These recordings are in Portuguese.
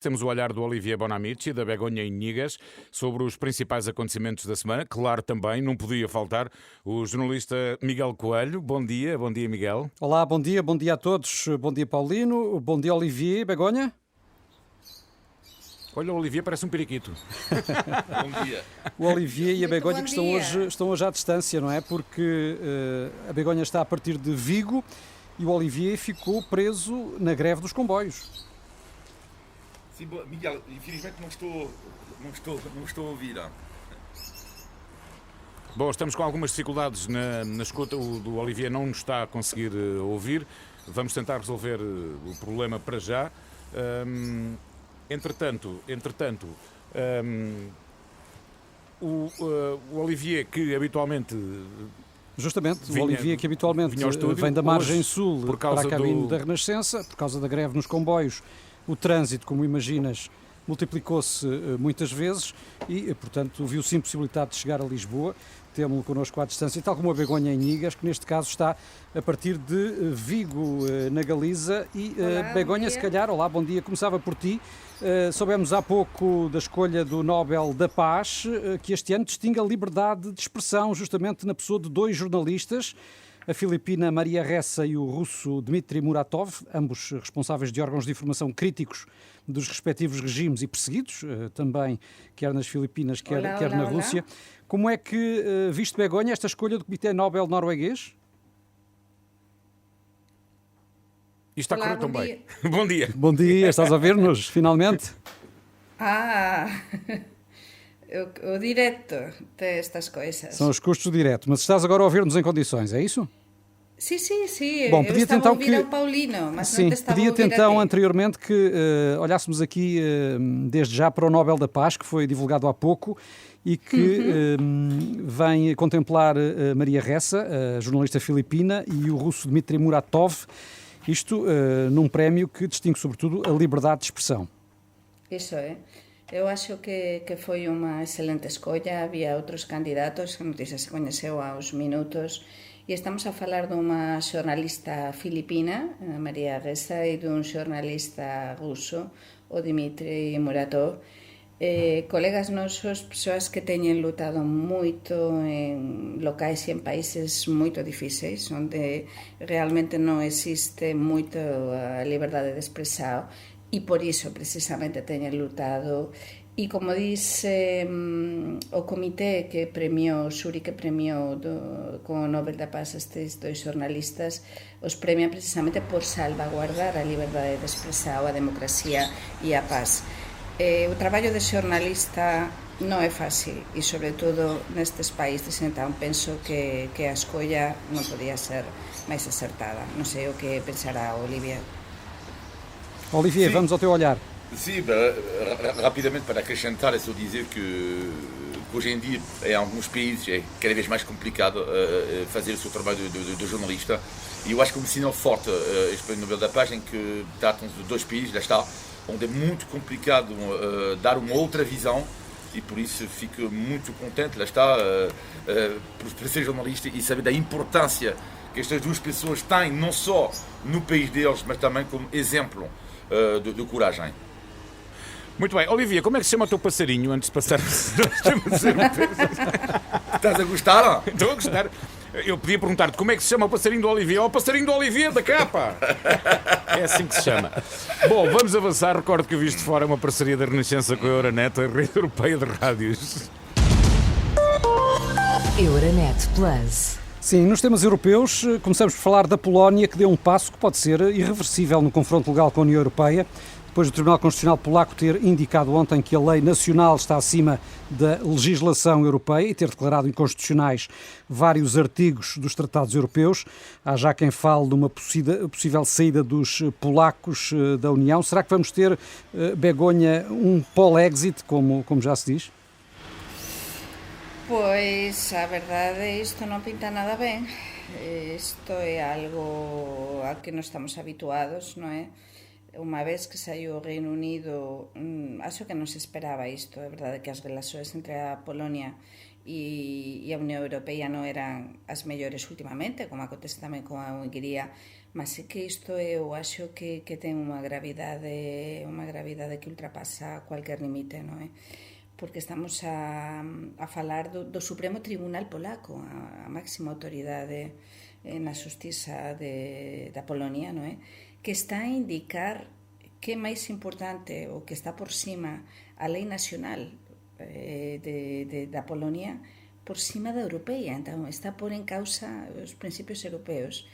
temos o olhar do Olivier Bonamici, da Begonha Inigas, sobre os principais acontecimentos da semana. Claro, também, não podia faltar, o jornalista Miguel Coelho. Bom dia Miguel. Olá, bom dia a todos. Bom dia, Paulino. Bom dia, Olivier. Begonha? Olha, o Olivier parece um periquito. Bom dia. O Olivier e a Begonha que dia. estão hoje à distância, não é? Porque a Begonha está a partir de Vigo e o Olivier ficou preso na greve dos comboios. Sim, Miguel, infelizmente não estou a ouvir. Bom, estamos com algumas dificuldades na escuta. O do Olivier não nos está a conseguir ouvir. Vamos tentar resolver o problema para já. Entretanto, o Olivier, que habitualmente... Justamente, o Olivier que habitualmente vem da margem sul para a cabine da Renascença, por causa da greve nos comboios, o trânsito, como imaginas, multiplicou-se muitas vezes e, portanto, viu-se impossibilidade de chegar a Lisboa. Temos-lo connosco à distância, tal como a Begonha Inigas, que neste caso está a partir de Vigo, na Galiza. E olá, Begonha, se calhar, olá, bom dia, começava por ti. Soubemos há pouco da escolha do Nobel da Paz, que este ano distingue a liberdade de expressão, justamente na pessoa de dois jornalistas, a filipina Maria Ressa e o russo Dmitry Muratov, ambos responsáveis de órgãos de informação críticos dos respectivos regimes e perseguidos, também quer nas Filipinas, quer na Rússia. Como é que viste, Begonha, esta escolha do Comitê Nobel norueguês? Isto está a correr tão bem. Bom dia. Bom dia, estás a ver-nos, finalmente? O direto destas coisas. São os custos do direto, mas estás agora a ouvir-nos em condições, é isso? Sim. Bom, eu estava a ouvir ao Paulino, mas sim, não te estava a pedia-te ouvir então a ti. anteriormente que olhássemos aqui desde já para o Nobel da Paz, que foi divulgado há pouco e que vem contemplar Maria Ressa, a jornalista filipina, e o russo Dmitry Muratov, isto num prémio que distingue sobretudo a liberdade de expressão. Isso é. Eu acho que foi uma excelente escolha. Havia outros candidatos, a notícia se coñeceu aos minutos, e estamos a falar dunha xornalista filipina, Maria Ressa, e dun xornalista ruso, o Dmitry Muratov, colegas nosos, persoas que teñen lutado moito en locais e en países moito difíceis, onde realmente non existe moito a liberdade de expresar, e por iso precisamente teñen lutado. E como dice o comité que premiou, o xuri que premiou con o Nobel da Paz estes dois xornalistas, os premian precisamente por salvaguardar a liberdade de expresar, a democracia e a paz. O traballo de xornalista non é fácil e, sobre todo, nestes países, então penso que a escolla non podía ser máis acertada. Non sei o que pensará Olivier. Olivier, vamos ao teu olhar. Sim, rapidamente para acrescentar, é só dizer que hoje em dia, em alguns países, é cada vez mais complicado fazer o seu trabalho de jornalista. E eu acho que é um sinal forte este Prémio Nobel da Paz, em que tratam-se de dois países, lá está, onde é muito complicado dar uma outra visão, e por isso fico muito contente, lá está, por ser jornalista e saber da importância que estas duas pessoas têm, não só no país deles, mas também como exemplo de coragem. Muito bem. Olivia, como é que se chama o teu passarinho antes de passarmos? Estás a gostar? Estou a gostar. Eu podia perguntar-te como é que se chama o passarinho do Olivier. O passarinho do Olivier da capa! É assim que se chama. Bom, vamos avançar. Recordo que o Visto Fora é uma parceria da Renascença com a Euronet, a rede europeia de rádios. Euronet Plus. Sim, nos temas europeus, começamos por falar da Polónia, que deu um passo que pode ser irreversível no confronto legal com a União Europeia, depois do Tribunal Constitucional Polaco ter indicado ontem que a lei nacional está acima da legislação europeia e ter declarado inconstitucionais vários artigos dos tratados europeus. Há já quem fale de uma possível saída dos polacos da União. Será que vamos ter, Begonha, um Polexit, como já se diz? Pois, a verdade, isto non pinta nada ben. Isto é algo a que non estamos habituados, non é? Unha vez que saiu o Reino Unido, acho que non se esperaba isto. É verdade que as relacións entre a Polonia e a Unión Europea non eran as mellores últimamente, como acontece tamén con a Hungría, mas é que isto eu acho que ten unha gravidade que ultrapasa cualquier limite, non é? Porque estamos a falar do Supremo Tribunal Polaco, a máxima autoridade na xustiza da Polonia, non é? Que está a indicar que é máis importante o que está por cima a lei nacional da Polonia por cima da europeia. Entón está a pôr en causa os principios europeos.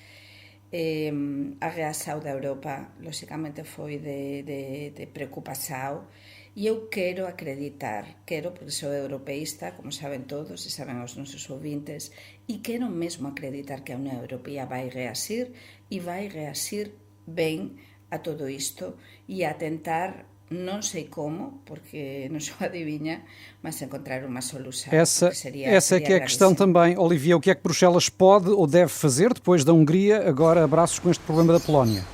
A reação da Europa lógicamente foi de preocupação e eu quero acreditar, porque sou europeísta, como saben todos e saben os nosos ouvintes, e quero mesmo acreditar que a Unión Europea vai reasir e vai reasir ben a todo isto e a tentar, non sei como, porque non sou adivinha, mas encontrar uma solução. Essa é que é a questão também. Olivia, o que é que Bruxelas pode ou deve fazer depois da Hungria, agora abraços com este problema da Polónia?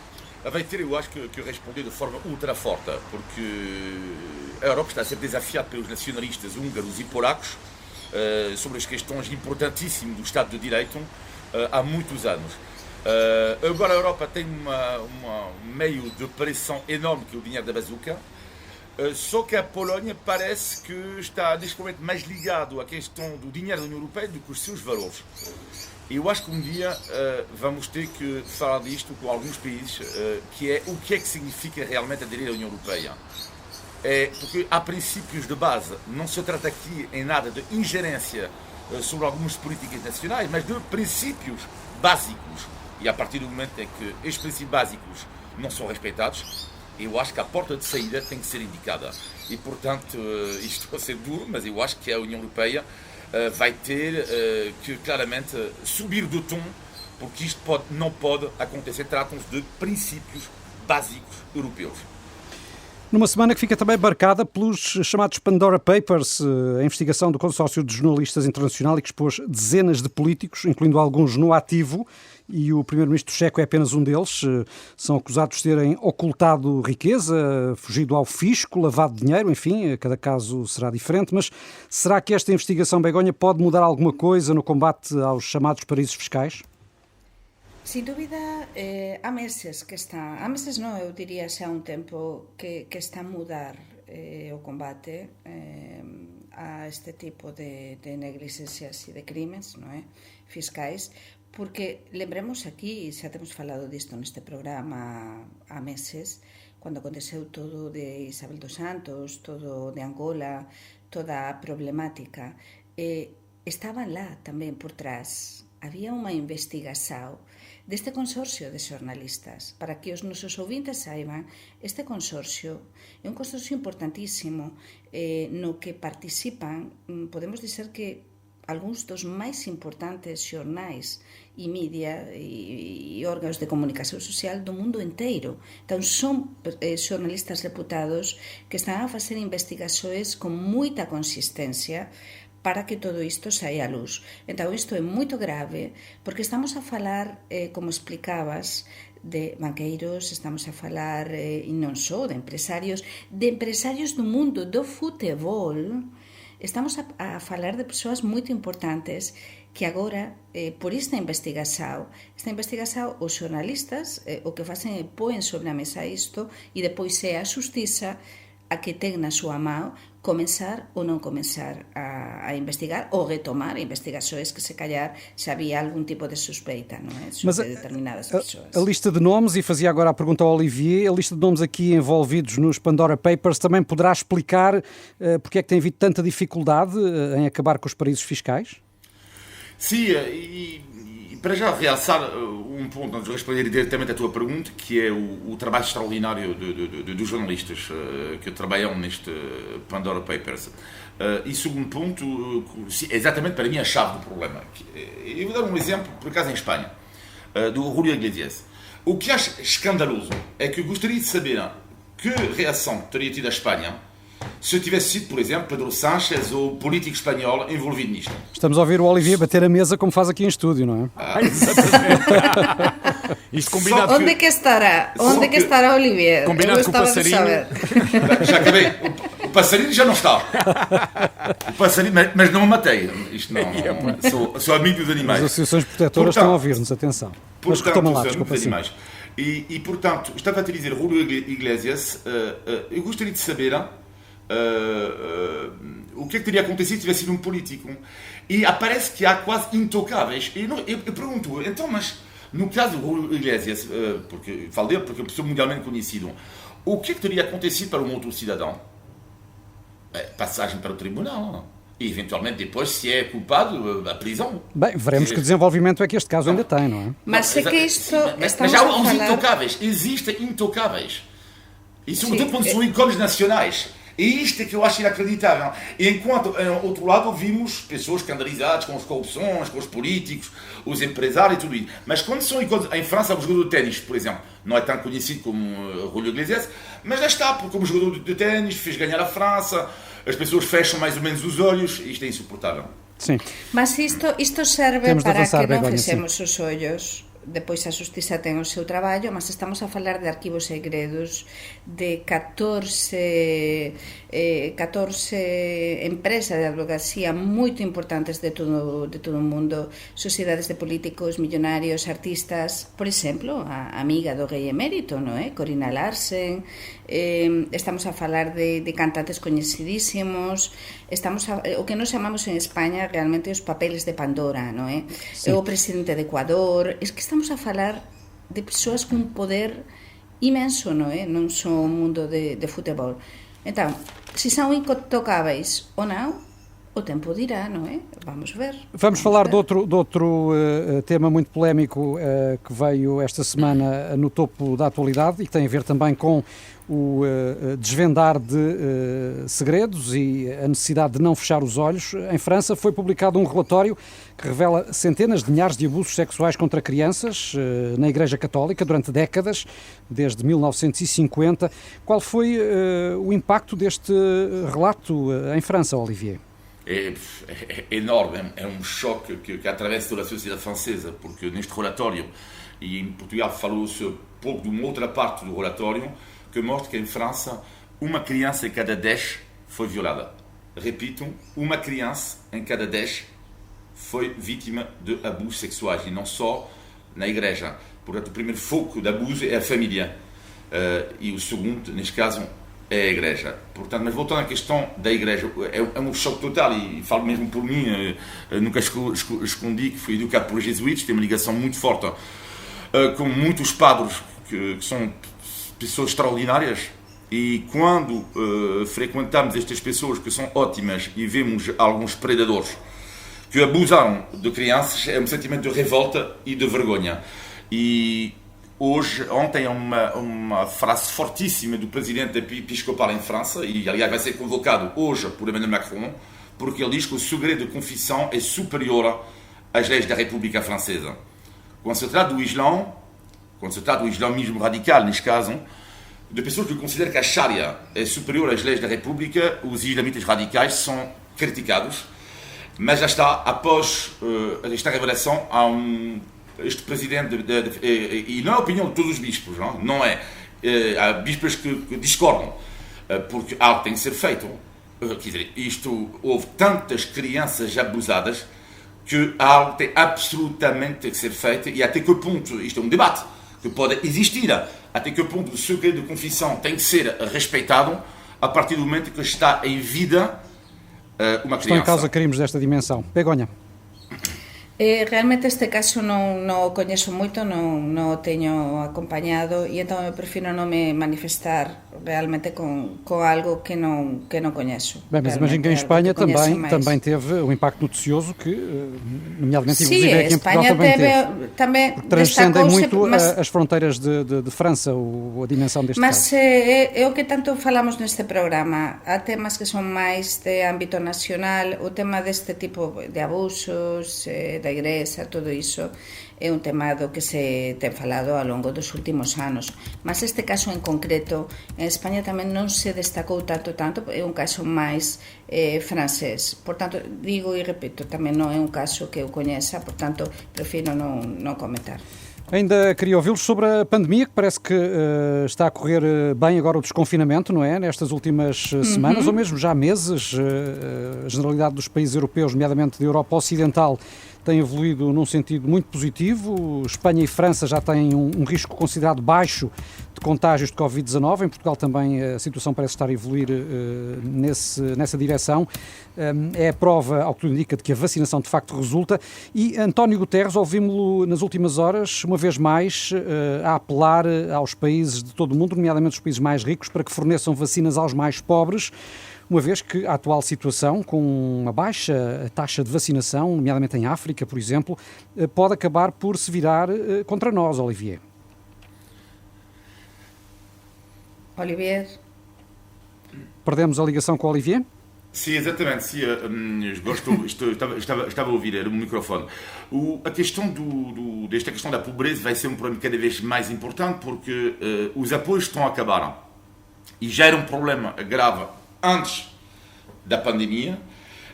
Vai ter, eu acho que responder de forma ultra forte, porque a Europa está a ser desafiada pelos nacionalistas húngaros e polacos sobre as questões importantíssimas do Estado de Direito há muitos anos. Agora a Europa tem um meio de pressão enorme que é o dinheiro da bazuca, só que a Polónia parece que está neste momento mais ligado à questão do dinheiro da União Europeia do que os seus valores. Eu acho que um dia vamos ter que falar disto com alguns países, que é o que é que significa realmente aderir à União Europeia. Porque há princípios de base, não se trata aqui em nada de ingerência sobre algumas políticas nacionais, mas de princípios básicos. E a partir do momento em que estes princípios básicos não são respeitados, eu acho que a porta de saída tem que ser indicada. E, portanto, isto vai ser duro, mas eu acho que a União Europeia vai ter que claramente subir do tom, porque isto não pode acontecer. Tratam-se de princípios básicos europeus. Numa semana que fica também marcada pelos chamados Pandora Papers, a investigação do consórcio de jornalistas internacional e que expôs dezenas de políticos, incluindo alguns no ativo, e o primeiro-ministro checo é apenas um deles. São acusados de terem ocultado riqueza, fugido ao fisco, lavado dinheiro, enfim, cada caso será diferente, mas será que esta investigação, Begonha, pode mudar alguma coisa no combate aos chamados paraísos fiscais? Sin dúbida, há meses que está, há meses non, eu diría xa un tempo que está a mudar o combate a este tipo de negligencias e de crimes, non é? Fiscais, porque lembremos aquí, xa temos falado disto neste programa há meses, cando aconteceu todo de Isabel dos Santos, todo de Angola, toda a problemática, estaban lá tamén por trás, había unha investigación deste consorcio de xornalistas. Para que os nosos ouvintes saiban, este consorcio é un consorcio importantísimo no que participan, podemos dizer que algúns dos máis importantes xornais e media e órganos de comunicación social do mundo inteiro. Entón, son xornalistas reputados que están a facer investigações con moita consistencia para que todo isto saia a luz. Entón, isto é moito grave, porque estamos a falar, como explicabas, de banqueiros, estamos a falar, e non só, de empresarios do mundo do futebol. Estamos a falar de persoas moito importantes que agora, por esta investigación, os xornalistas o que facen é poen sobre a mesa isto e depois é a xustiza a que ten na súa mão comenzar ou non comenzar a investigar ou retomar investigações que se calhar xa había algún tipo de suspeita, non é? Sobre determinadas persoas. A lista de nomes, e fazia agora a pergunta ao Olivier, a lista de nomes aqui envolvidos nos Pandora Papers também poderá explicar porque é que tem havido tanta dificuldade em acabar com os paraísos fiscais? Sim, e para já realçar um ponto, antes de responder diretamente à tua pergunta, que é o trabalho extraordinário dos jornalistas que trabalham neste Pandora Papers. E segundo ponto, exatamente para mim a chave do problema. Eu vou dar um exemplo, por acaso em Espanha, do Julio Iglesias. O que acho escandaloso é que eu gostaria de saber que reação teria tido a Espanha se eu tivesse sido, por exemplo, Pedro Sánchez ou político espanhol envolvido nisto. Estamos a ouvir o Olivier bater a mesa como faz aqui em estúdio, não é? Exatamente. Isto combinado. Onde que estará? Onde que estará Olivier? Combinado com o passarinho. Já acabei. O passarinho já não está. O passarinho, mas não o matei. Isto não. Sou amigo dos animais. As associações protetoras estão a ouvir-nos, atenção. Mas retoma lá, desculpa, sim. E, portanto, estava a te dizer, Julio Iglesias, eu gostaria de saber o que é que teria acontecido se tivesse sido um político. E aparece que há quase intocáveis. E eu pergunto, então, mas no caso do Julio Iglesias, porque falo dele porque é uma pessoa mundialmente conhecida, o que é que teria acontecido para um outro cidadão? Passagem para o tribunal. E, eventualmente, depois, se é culpado, a prisão. Bem, veremos que desenvolvimento é que este caso ainda tem, não é? Mas é que isto... Mas há uns intocáveis. Existem intocáveis. E, sobretudo, quando são ícones nacionais. E isto é que eu acho inacreditável. E enquanto, ao outro lado, vimos pessoas escandalizadas com as corrupções, com os políticos, os empresários e tudo isso. Mas quando são ícones... Em França, o jogador de ténis, por exemplo, não é tão conhecido como Julio Iglesias, mas já está, porque como jogador de ténis fez ganhar a França, as pessoas fecham mais ou menos os olhos, e isto é insuportável. Sim. Mas isto serve Temos para avançar, que non Begoña, fechemos os ollos. Depois a Xustiza ten o seu traballo, mas estamos a falar de arquivos segredos de 14 empresas de advocacia moito importantes de todo o mundo, sociedades de políticos, millonarios, artistas, por exemplo, a amiga do rei emérito, non é? Corina Larsen, estamos a falar de cantantes coñecidísimos, o que nos chamamos en España realmente os papeles de Pandora, non é? Sí. O presidente de Ecuador, es que estamos a falar de persoas con poder imenso, non é? Non só o mundo de futebol. Entón, se são intocáveis ou não, o tempo dirá, não é? Vamos ver. Vamos falar de outro tema muito polémico que veio esta semana no topo da atualidade e que tem a ver também com o desvendar de segredos e a necessidade de não fechar os olhos. Em França foi publicado um relatório que revela centenas de milhares de abusos sexuais contra crianças na Igreja Católica durante décadas, desde 1950. Qual foi o impacto deste relato em França, Olivier? É enorme, é um choque que atravessa toda a sociedade francesa, porque neste relatório, e em Portugal falou-se um pouco de uma outra parte do relatório, que mostra que em França uma criança em cada 10 foi violada. Repito, uma criança em cada 10 foi vítima de abusos sexuais, e não só na igreja. Portanto, o primeiro foco de abuso é a família, e o segundo, neste caso, é a igreja. Portanto, mas voltando à questão da igreja, é um choque total, e falo mesmo por mim, nunca escondi que fui educado por jesuítas, tenho uma ligação muito forte com muitos padres que são pessoas extraordinárias, e quando frequentamos estas pessoas que são ótimas e vemos alguns predadores que abusaram de crianças, é um sentimento de revolta e de vergonha. E ontem é uma frase fortíssima do presidente episcopal em França, e aliás vai ser convocado hoje por Emmanuel Macron, porque ele diz que o segredo de confissão é superior às leis da República Francesa. Quando se trata do islamismo radical, neste caso, de pessoas que consideram que a Sharia é superior às leis da República, os islamistas radicais são criticados, mas já está, após esta revelação, este presidente, e não é a opinião de todos os bispos, não é? Há bispos que discordam, porque algo tem que ser feito. Quer dizer, houve tantas crianças abusadas que algo tem absolutamente que ser feito, e até que ponto, isto é um debate que pode existir, até que ponto o segredo de confissão tem que ser respeitado a partir do momento que está em vida uma criança. Estão em causa crimes desta dimensão. Begoña. Realmente este caso non o coñezo moito, non o teño acompañado, e entón eu prefiro non me manifestar realmente con algo que non coñezo. Bem, mas imagino que em Espanha também teve um impacto noticioso que, nomeadamente, inclusive aqui em Portugal também teve. Transcendem muito as fronteiras de França, a dimensão deste caso. Mas é o que tanto falamos neste programa. Há temas que son máis de ámbito nacional, o tema deste tipo de abusos, da igrexa, todo iso é un tema do que se ten falado ao longo dos últimos anos, mas este caso en concreto en España tamén non se destacou tanto, é un caso máis francés, por tanto digo e repito, tamén non é un caso que eu coñeza, por tanto prefiro non comentar. Ainda queria ouvi-los sobre a pandemia, que parece que está a correr bem agora o desconfinamento, não é? Nestas últimas semanas, ou mesmo já meses, a generalidade dos países europeus, nomeadamente da Europa Ocidental, tem evoluído num sentido muito positivo. Espanha e França já têm um risco considerado baixo de contágios de Covid-19. Em Portugal também a situação parece estar a evoluir nessa direção. É a prova, ao que tudo indica, de que a vacinação de facto resulta. E António Guterres, ouvimos-lo nas últimas horas, uma vez mais, a apelar aos países de todo o mundo, nomeadamente os países mais ricos, para que forneçam vacinas aos mais pobres, uma vez que a atual situação, com uma baixa taxa de vacinação, nomeadamente em África, por exemplo, pode acabar por se virar contra nós, Olivier. Olivier? Perdemos a ligação com o Olivier? Sim, exatamente. Sim, estava a ouvir o microfone. Esta questão da pobreza vai ser um problema cada vez mais importante porque os apoios estão a acabar. E já era um problema grave antes da pandemia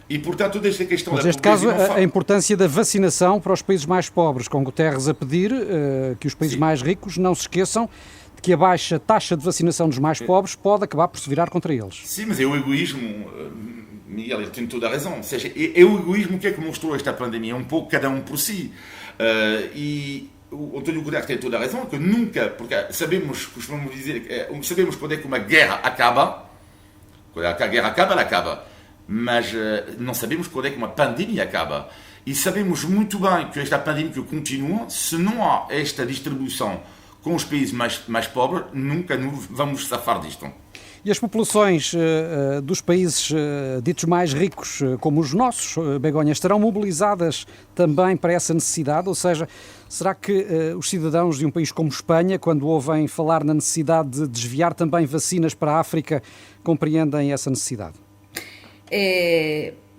e, portanto, toda esta questão Mas da pobreza... Neste caso, a importância da vacinação para os países mais pobres, com Guterres a pedir que os países mais ricos não se esqueçam de que a baixa taxa de vacinação dos mais pobres pode acabar por se virar contra eles. Sim, mas é o egoísmo, Miguel, ele tem toda a razão, ou seja, é o egoísmo que mostrou esta pandemia, um pouco cada um por si, e o António Guterres tem toda a razão, que nunca, porque costumamos dizer, sabemos quando é que uma guerra acaba. Quando a guerra acaba, ela acaba. Mas não sabemos quando é que uma pandemia acaba. E sabemos muito bem que esta pandemia continua, se não há esta distribuição com os países mais pobres, nunca vamos safar disto. E as populações dos países ditos mais ricos, como os nossos, Begonha, estarão mobilizadas também para essa necessidade? Ou seja, será que os cidadãos de um país como Espanha, quando ouvem falar na necessidade de desviar também vacinas para a África, compreendem essa necessidade?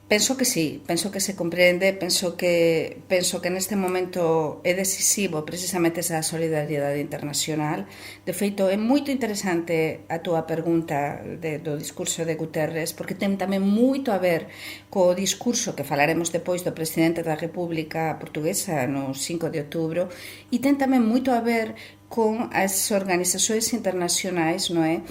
Penso que sí, penso que se comprende, penso que neste momento é decisivo precisamente esa solidariedade internacional. De feito, é moito interesante a túa pergunta do discurso de Guterres, porque ten tamén moito a ver co discurso que falaremos depois do presidente da República Portuguesa no 5 de outubro, e ten tamén moito a ver con as organizações internacionais, non é,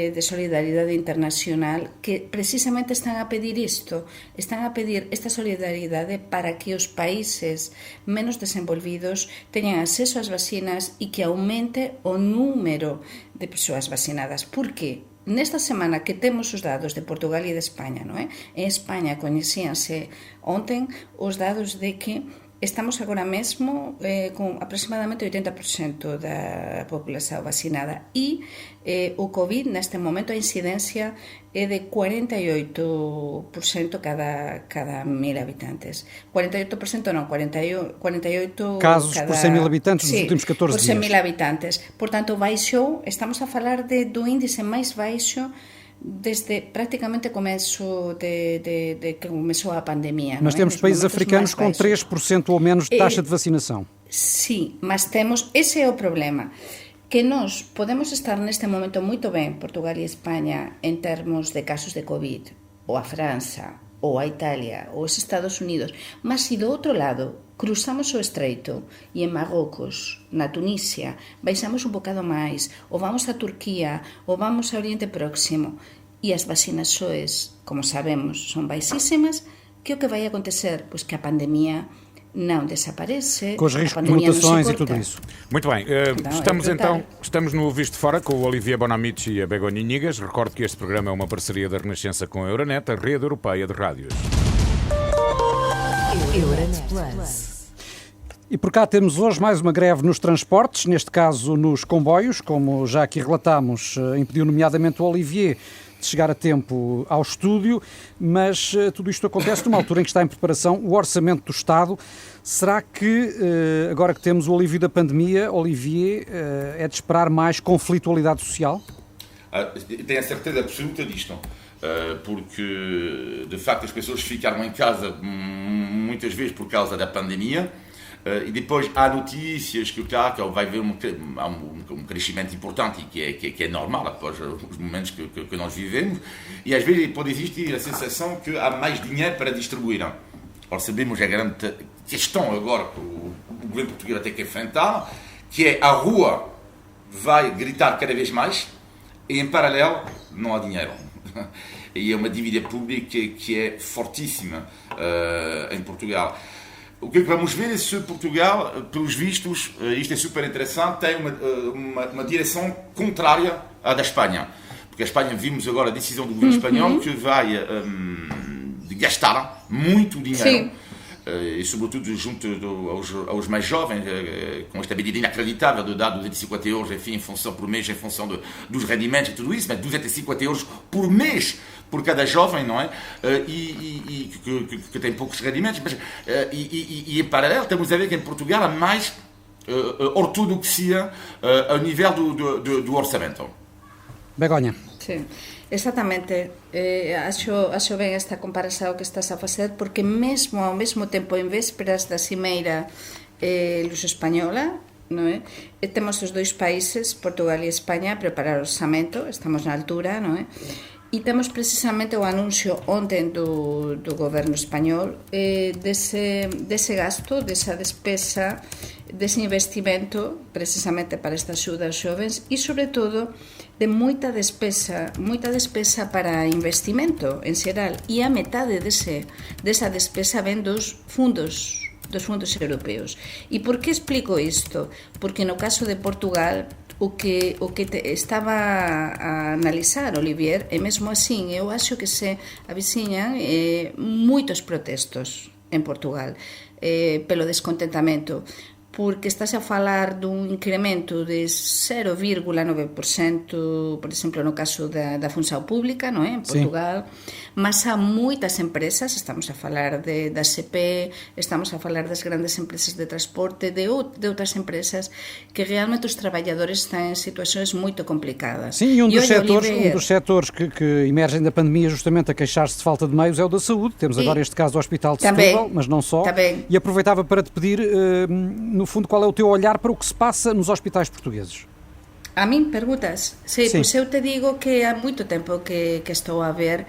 de solidariedade internacional, que precisamente están a pedir isto, están a pedir esta solidariedade para que os países menos desenvolvidos teñan acceso ás vacinas e que aumente o número de persoas vacinadas. Por que? Nesta semana que temos os dados de Portugal e de España, non é? En España coñecíanse ontem os dados de que estamos agora mesmo con aproximadamente 80% da população vacinada e o Covid, neste momento, a incidencia é de 48% cada 1.000 habitantes. 48% non, 48 casos cada... por 100.000 habitantes nos últimos 14 dias. Por 100.000 habitantes. Portanto, baixou, estamos a falar do índice máis baixo desde prácticamente começo que começou a pandemia. Mas temos países africanos com 3% ou menos de taxa de vacinação. Sim, mas temos, esse é o problema, que nós podemos estar neste momento muito bem, Portugal e Espanha, em termos de casos de Covid, ou a França, ou a Itália, ou os Estados Unidos, mas se do outro lado cruzamos o Estreito e em Marrocos, na Tunísia, baixamos um bocado máis, ou vamos a Turquía, ou vamos ao Oriente Próximo, e as vacinações, como sabemos, são baixíssimas, que o que vai acontecer? Pois que a pandemia não desaparece. Com os riscos de mutações e tudo isso. Muito bem, estamos no Visto Fora com o Olivier Bonamici e a Begonha Inigas. Recordo que este programa é uma parceria da Renascença com a Euronet, a rede europeia de rádios. Euronet Plus. E por cá temos hoje mais uma greve nos transportes, neste caso nos comboios, como já aqui relatámos, impediu nomeadamente o Olivier de chegar a tempo ao estúdio, mas tudo isto acontece numa altura em que está em preparação o Orçamento do Estado. Será que, agora que temos o alívio da pandemia, Olivier, é de esperar mais conflitualidade social? Tenho a certeza absoluta disto, porque de facto as pessoas ficaram em casa muitas vezes por causa da pandemia. E depois há notícias que vai haver um crescimento importante que é normal após os momentos que nós vivemos, e às vezes pode existir a sensação que há mais dinheiro para distribuir. Ora, sabemos a grande questão agora que o governo português vai ter que enfrentar, que é a rua vai gritar cada vez mais e, em paralelo, não há dinheiro. E é uma dívida pública que é fortíssima em Portugal. O que vamos ver é se Portugal, pelos vistos, isto é super interessante, tem uma direção contrária à da Espanha. Porque a Espanha, vimos agora a decisão do governo espanhol que vai gastar muito dinheiro. Sim. E sobretudo junto aos mais jovens, com esta medida inacreditável de dar 250 euros, enfim, em função por mês, em função dos rendimentos e tudo isso, mas 250 euros por mês por cada jovem, não é? Que tem poucos rendimentos. Mas, e em paralelo, estamos a ver que em Portugal há mais ortodoxia ao nível do orçamento. Begonha. Sí, exactamente. Acho ben esta comparación que estás a facer, porque mesmo ao mesmo tempo, en vésperas da cimeira luso-española, non é? Temos os dois países, Portugal e España, a preparar o orçamento, estamos na altura, non é? E temos precisamente o anuncio ontem do goberno español dese gasto, desa despesa, dese investimento precisamente para esta axuda aos xovens e, sobre todo, de moita despesa para investimento en xeral, e a metade desa despesa ven dos fundos europeos. E por que explico isto? Porque no caso de Portugal o que estaba a analizar Olivier é mesmo así. Eu acho que se aviciñan moitos protestos en Portugal pelo descontentamento, porque estás a falar dun incremento de 0,9%, por exemplo, no caso da función pública, non é? En Portugal, mas há moitas empresas, estamos a falar da CP, estamos a falar das grandes empresas de transporte, de outras empresas, que realmente os traballadores están en situacións moito complicadas. Sim, e um dos setores que emergem da pandemia justamente a queixar-se de falta de meios é o da saúde. Temos agora este caso do Hospital de Setúbal, mas não só. E aproveitava para te pedir, no fundo, qual é o teu olhar para o que se passa nos hospitais portugueses? A min perguntas? Sí, pois eu te digo que há moito tempo que estou a ver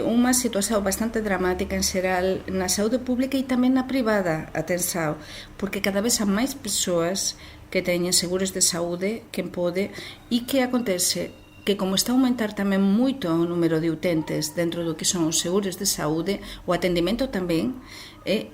unha situación bastante dramática en xeral na saúde pública e tamén na privada, atenção, porque cada vez há máis persoas que teñen seguros de saúde, quen pode, e que acontece que como está a aumentar tamén moito o número de utentes dentro do que son os seguros de saúde, o atendimento tamén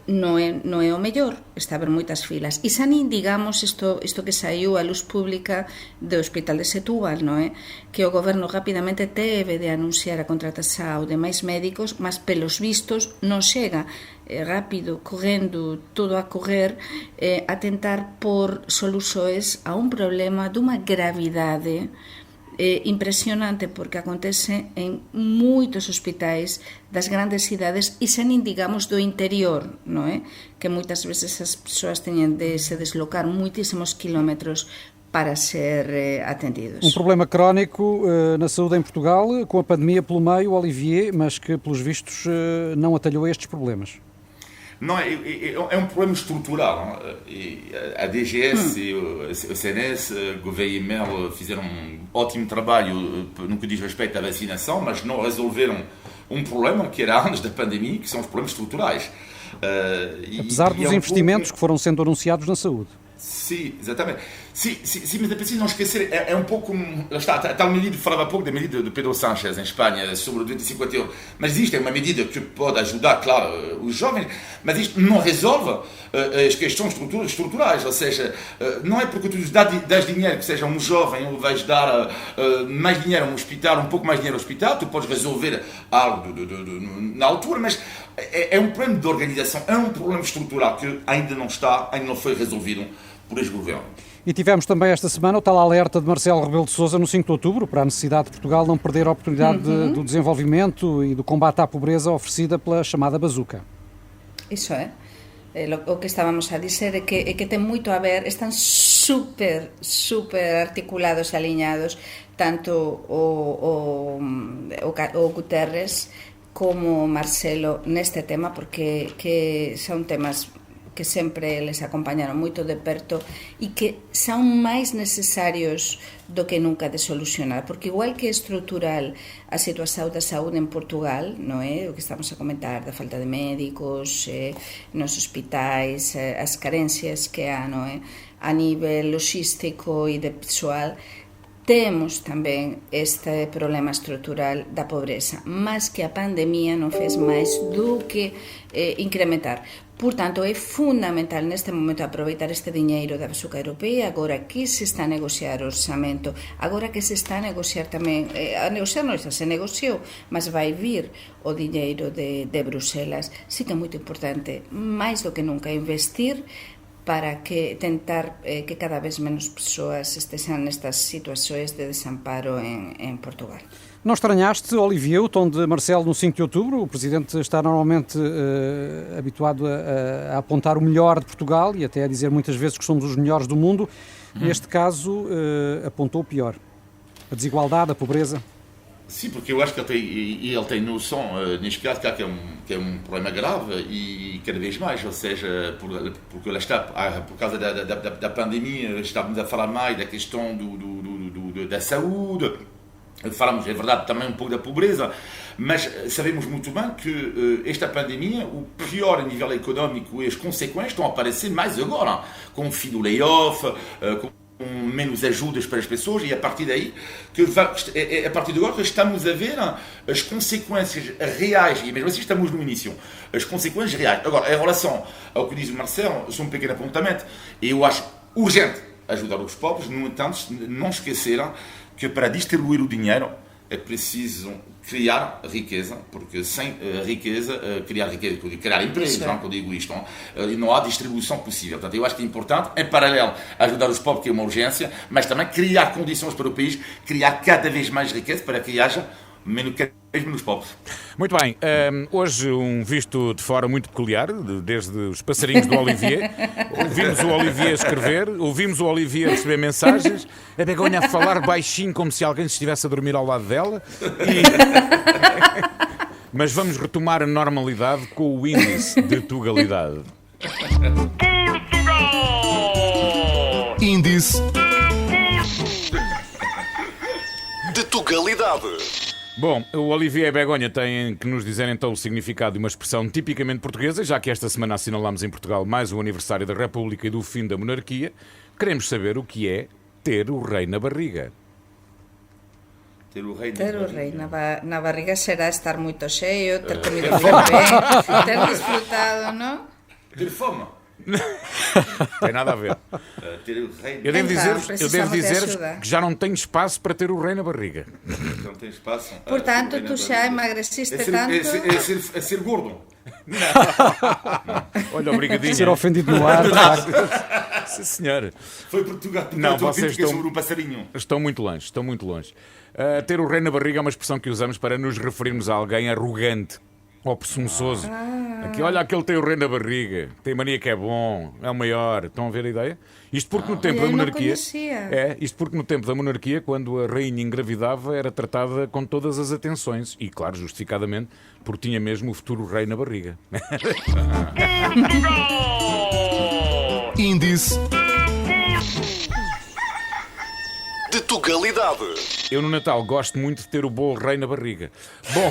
non é o mellor, está a haber moitas filas. E xa nin digamos isto que saiu a luz pública do Hospital de Setúbal, non é? Que o goberno rapidamente teve de anunciar a contratación de máis médicos, mas pelos vistos non chega rápido, correndo, todo a correr, a tentar por soluções a un problema dunha gravidade impresionante, porque acontece en moitos hospitais das grandes cidades e xa nin digamos do interior, non é? Que moitas veces as persoas teñen de se deslocar moitísimos kilómetros para ser atendidos. Um problema crónico na saúde em Portugal, com a pandemia pelo meio, Olivier, mas que pelos vistos não atalhou estes problemas. Não, é um problema estrutural. E a DGS e o CNS, Gouveia e Mel, fizeram um ótimo trabalho no que diz respeito à vacinação, mas não resolveram um problema que era antes da pandemia, que são os problemas estruturais. Apesar dos investimentos que foram sendo anunciados na saúde. Sim, exatamente. Sim, mas é preciso não esquecer, é um pouco como... Está, a tal medida, falava há pouco da medida de Pedro Sánchez em Espanha, sobre 250 euros. Mas isto é uma medida que pode ajudar, claro, os jovens, mas isto não resolve as questões estruturais, ou seja, não é porque tu dás dinheiro, que seja um jovem, ou vais dar mais dinheiro a um hospital, um pouco mais dinheiro ao hospital, tu podes resolver algo na altura, mas é um problema de organização, é um problema estrutural que ainda não foi resolvido por este governo. E tivemos também esta semana o tal alerta de Marcelo Rebelo de Sousa no 5 de outubro para a necessidade de Portugal não perder a oportunidade do desenvolvimento e do combate à pobreza oferecida pela chamada bazuca. Isso é. O que estávamos a dizer é que ten moito a ver, están super articulados e aliñados tanto o Guterres como Marcelo neste tema, porque que son temas que sempre eles acompañaron moito de perto e que son máis necesarios do que nunca de solucionar, porque igual que é estrutural a situación da saúde en Portugal, non é? O que estamos a comentar da falta de médicos nos hospitais, as carencias que há, non é? A nivel logístico e de persoal, temos tamén este problema estrutural da pobreza, mas que a pandemia non fez máis do que incrementar. Portanto, é fundamental neste momento aproveitar este diñeiro da Bazuca Europea, agora que se está a negociar o orçamento, agora que se está a negociar tamén, a negociar non se negociou, mas vai vir o diñeiro de Bruselas. Sí que é moito importante, máis do que nunca, investir para que tentar que cada vez menos persoas estejam nestas situações de desamparo em Portugal. Não estranhaste, Olivier, o tom de Marcelo no 5 de outubro? O Presidente está normalmente habituado a apontar o melhor de Portugal e até a dizer muitas vezes que somos os melhores do mundo. Neste caso, apontou o pior. A desigualdade, a pobreza. Sim, porque eu acho que ele tem noção, neste caso, que é um problema grave e cada vez mais, ou seja, porque lá está, por causa da pandemia, estamos a falar mais da questão da saúde, falamos, é verdade, também um pouco da pobreza, mas sabemos muito bem que esta pandemia, o pior a nível económico e as consequências estão a aparecer mais agora, com o fim do layoff, com menos ajudas para as pessoas, e a partir daí, a partir de agora, estamos a ver as consequências reais, e mesmo assim estamos no início, as consequências reais. Agora, em relação ao que diz o Marcelo, só um pequeno apontamento, eu acho urgente ajudar os pobres, no entanto, não esqueceram que para distribuir o dinheiro é preciso criar riqueza, porque sem riqueza, criar empregos, quando eu digo isto, não há distribuição possível. Portanto, eu acho que é importante, em paralelo, ajudar os pobres, que é uma urgência, mas também criar condições para o país, criar cada vez mais riqueza para que haja cada vez menos pobres. Muito bem, hoje um visto de fora muito peculiar, desde os passarinhos do Olivier. Ouvimos o Olivier escrever, ouvimos o Olivier receber mensagens, a Begonha a falar baixinho como se alguém estivesse a dormir ao lado dela. Mas vamos retomar a normalidade com o índice de Tugalidade. Índice de Tugalidade. Bom, o Olivier e a Begonha têm que nos dizer então o significado de uma expressão tipicamente portuguesa, já que esta semana assinalamos em Portugal mais um aniversário da República e do fim da monarquia. Queremos saber o que é ter o rei na barriga. Ter o rei na barriga será estar muito cheio, ter comido muito bem, ter desfrutado, não? Ter fome. Tem nada a ver. Eu devo dizer-vos que já não tenho espaço para ter o rei na barriga. Não tem espaço. Portanto, tu já emagreciste tanto. É ser gordo. Olha, obrigadinho. Ser ofendido no ar. Sim, senhor. Foi Portugal. Não, vocês estão sobre um passarinho. Estão muito longe. Ter o rei na barriga é uma expressão que usamos para nos referirmos a alguém arrogante ou presunçoso. Aqui, olha, aquele tem o rei na barriga, tem mania que é bom, é o maior. Estão a ver a ideia? Isto porque no tempo da monarquia. Isto porque no tempo da monarquia, quando a rainha engravidava, era tratada com todas as atenções. E, claro, justificadamente, porque tinha mesmo o futuro rei na barriga. Índice de Tugalidade. Eu no Natal gosto muito de ter o bolo rei na barriga. Bom,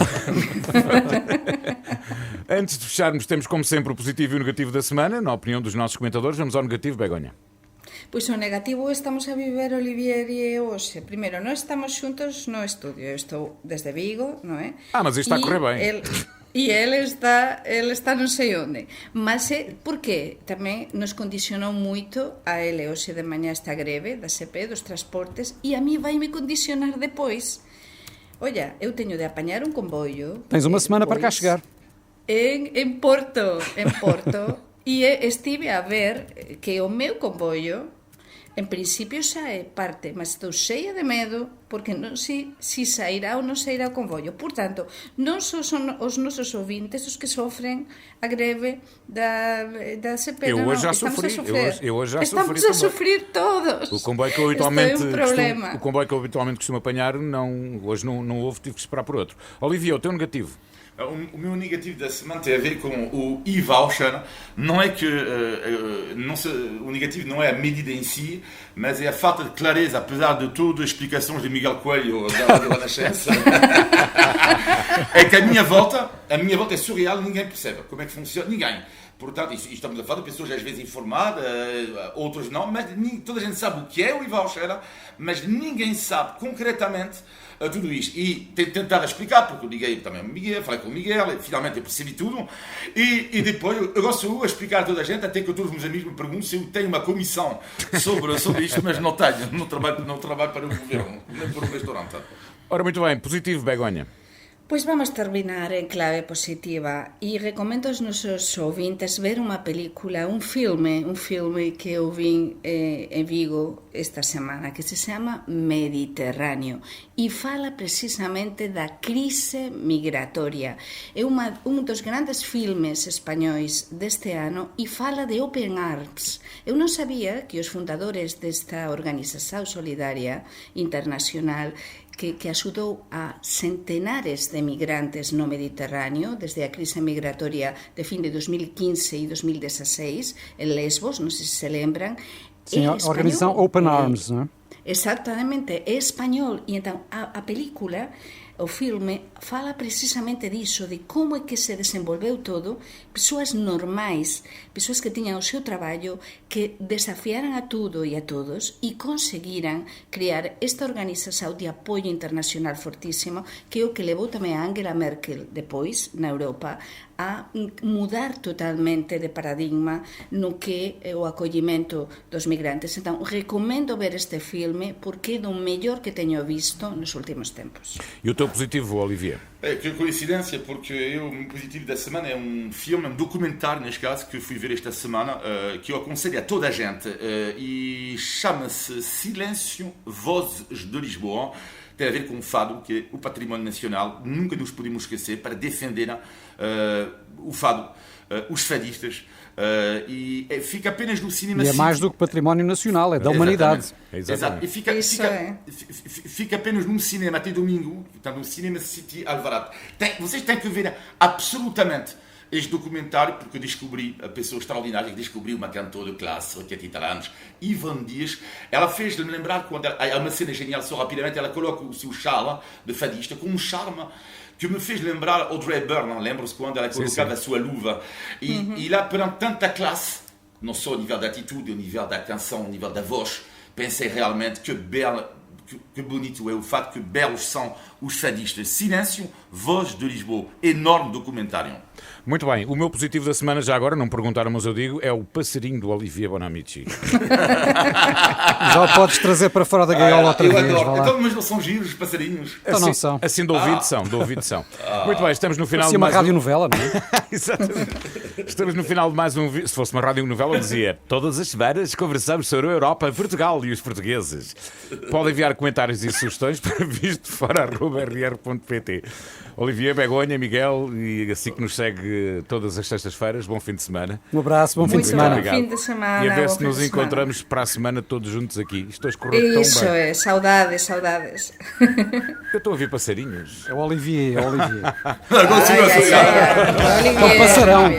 antes de fecharmos, temos como sempre o positivo e o negativo da semana. Na opinião dos nossos comentadores, vamos ao negativo, Begonha. Pois o negativo estamos a viver Olivier e eu hoxe. Primeiro, non estamos xuntos no estudio. Eu estou desde Vigo, non é? Mas isto está a correr bem. E ele está non sei onde. Mas por qué? Tamén nos condicionou moito a ele hoxe de mañá esta greve da CP, dos transportes, e a mí vai me condicionar depois. Olla, eu teño de apañar un comboio. Tens uma semana para cá chegar. En Porto. E estive a ver que o meu comboio en principio xa é parte, mas estou cheia de medo porque non sei se sairá ou non sairá o convoio. Portanto, non só son os nosos ouvintes os que sofren a greve da CP. Eu hoje já sofri. Estamos a sofrer todos. O comboio que eu habitualmente costumo apanhar, hoje não houve, tive que esperar por outro. Olivia, o teu negativo? O meu negativo da semana tem a ver com o e-voucher. Não é que o negativo não é a medida em si, mas é a falta de clareza, apesar de todas as explicações de Miguel Coelho da Renascença. É que a minha volta é surreal, ninguém percebe como é que funciona, ninguém. Portanto, estamos a falar de pessoas às vezes informadas, outros não, mas toda a gente sabe o que é o e-voucher, mas ninguém sabe concretamente tudo isto. E tentar explicar, porque eu liguei também ao Miguel, falei com o Miguel, finalmente eu percebi tudo. E depois eu gosto de explicar a toda a gente, até que todos os meus amigos me perguntam se eu tenho uma comissão sobre isto, mas não tenho, não trabalho para o governo, nem por um restaurante. Ora, muito bem, positivo, Begonha. Pois vamos terminar en clave positiva e recomendo aos nosos ouvintes ver unha película, un filme que eu vin en Vigo esta semana, que se chama Mediterráneo e fala precisamente da crise migratoria. É un dos grandes filmes españois deste ano e fala de Open Arms. Eu non sabía que os fundadores desta organización solidaria internacional que axudou a centenares de migrantes no Mediterráneo desde a crise migratoria de fin de 2015 e 2016 en Lesbos, non sei se se lembran. Sim, a organização Open Arms, não é? Exactamente, é español e entón a película, o filme, fala precisamente diso, de como é que se desenvolveu todo, persoas normais, persoas que tiñan o seu traballo, que desafiaran a tudo e a todos e conseguiran crear esta organización de apoio internacional fortísimo, que é o que levou tamén a Angela Merkel depois, na Europa, a mudar totalmente de paradigma no que é o acollimento dos migrantes. Entón, recomendo ver este filme porque é do mellor que teño visto nos últimos tempos. E o teu positivo, Olivier? Que coincidência, porque o meu positivo da semana é um filme, um documentário, neste caso, que eu fui ver esta semana, que eu aconselho a toda a gente, e chama-se Silêncio, Vozes de Lisboa. Tem a ver com o fado, que é o património nacional, nunca nos podemos esquecer, para defender o fado, os fadistas, e fica apenas no cinema... E é mais do que património nacional, é da humanidade. Exato. E fica apenas num cinema até domingo, portanto, no Cinema City Alvarado. Vocês têm que ver absolutamente este documentário, porque eu descobri a pessoa extraordinária, que descobri uma cantora de classe, 80 anos, Ivone Dias. Ela fez-me lembrar, quando há uma cena genial, só rapidamente, ela coloca o seu charme de fadista com um charme que me fez lembrar Audrey Hepburn, lembram-se quando ela colocava a sua luva. E lá, perante tanta classe, não só ao nível da atitude, ao nível da canção, ao nível da voz, pensei realmente que bonito é o fato, que belos são os fadistas. Silêncio, Voz de Lisboa. Enorme documentário. Muito bem, o meu positivo da semana, já agora, não perguntaram, mas eu digo, é o passarinho do Olivier Bonamici. Já o podes trazer para fora da gaiola outra vez. Então, mas não são giros os passarinhos? Então não são. Assim de ouvido são, de ouvido são. Muito bem, estamos no final de uma radionovela, não é? Exatamente. Estamos no final de mais um vídeo. Se fosse uma radionovela, dizia: todas as semanas conversamos sobre a Europa, Portugal e os portugueses. Podem enviar comentários e sugestões para vistofora@rr.pt. Olivier, Begonha, Miguel, e assim que nos segue todas as sextas-feiras, bom fim de semana. Um abraço, bom fim de semana. Muito bom fim de semana. E a ver se nos encontramos para a semana todos juntos aqui. Estou a escorrer tão bem. Isso é, saudades. Eu estou a ouvir passarinhos. É o Olivier, é o Olivier. Agora sim, É um passarão.